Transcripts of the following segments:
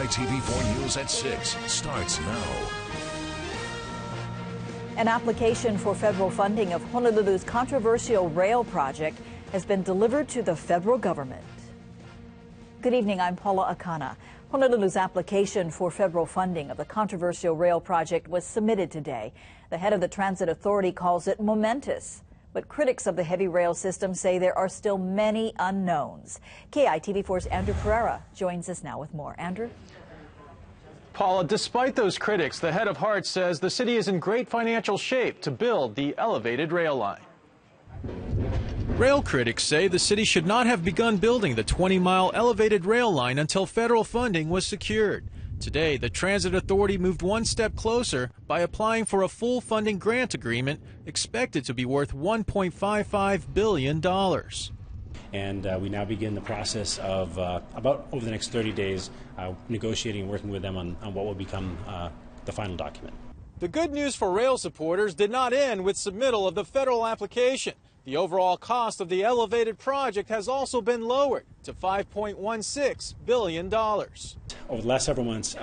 KITV4 News at 6 starts now. An application for federal funding of Honolulu's controversial rail project has been delivered to the federal government. Good evening, I'm Paula Akana. Honolulu's application for federal funding of the controversial rail project was submitted today. The head of the Transit Authority calls it momentous. But critics of the heavy rail system say there are still many unknowns. KITV4's Andrew Pereira joins us now with more. Andrew? Paula, despite those critics, the head of Hart says the city is in great financial shape to build the elevated rail line. Rail critics say the city should not have begun building the 20-mile elevated rail line until federal funding was secured. Today, the Transit Authority moved one step closer by applying for a full funding grant agreement expected to be worth $1.55 billion. And we now begin the process of about over the next 30 days negotiating and working with them on what will become the final document. The good news for rail supporters did not end with submittal of the federal application. The overall cost of the elevated project has also been lowered to $5.16 billion. Over the last several months,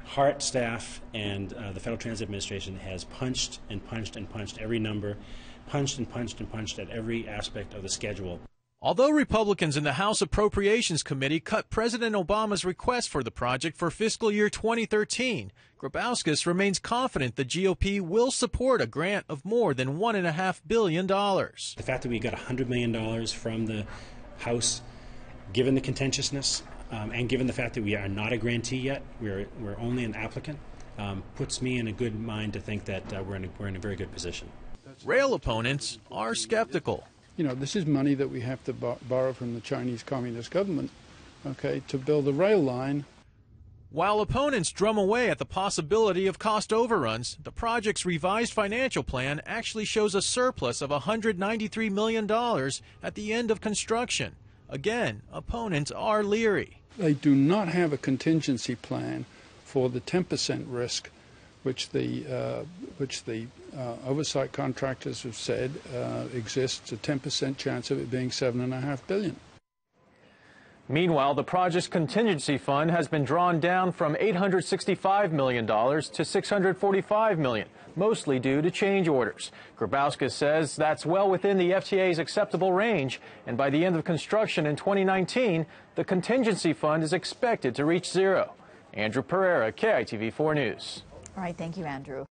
Hart staff and the Federal Transit Administration has punched and punched and punched every number, punched and punched and punched at every aspect of the schedule. Although Republicans in the House Appropriations Committee cut President Obama's request for the project for fiscal year 2013, Grabowskis remains confident the GOP will support a grant of more than $1.5 billion. The fact that we got $100 million from the House, given the contentiousness, and given the fact that we are not a grantee yet, we're only an applicant, puts me in a good mind to think that we're in a very good position. Rail opponents are skeptical. You know, this is money that we have to borrow from the Chinese Communist government, okay, to build a rail line. While opponents drum away at the possibility of cost overruns, the project's revised financial plan actually shows a surplus of $193 million at the end of construction. Again, opponents are leery. They do not have a contingency plan for the 10% risk, which the oversight contractors have said exists, a 10% chance of it being $7.5 billion. Meanwhile, the project's contingency fund has been drawn down from $865 million to $645 million, mostly due to change orders. Grabowskis says that's well within the FTA's acceptable range, and by the end of construction in 2019, the contingency fund is expected to reach zero. Andrew Pereira, KITV4 News. All right, thank you, Andrew.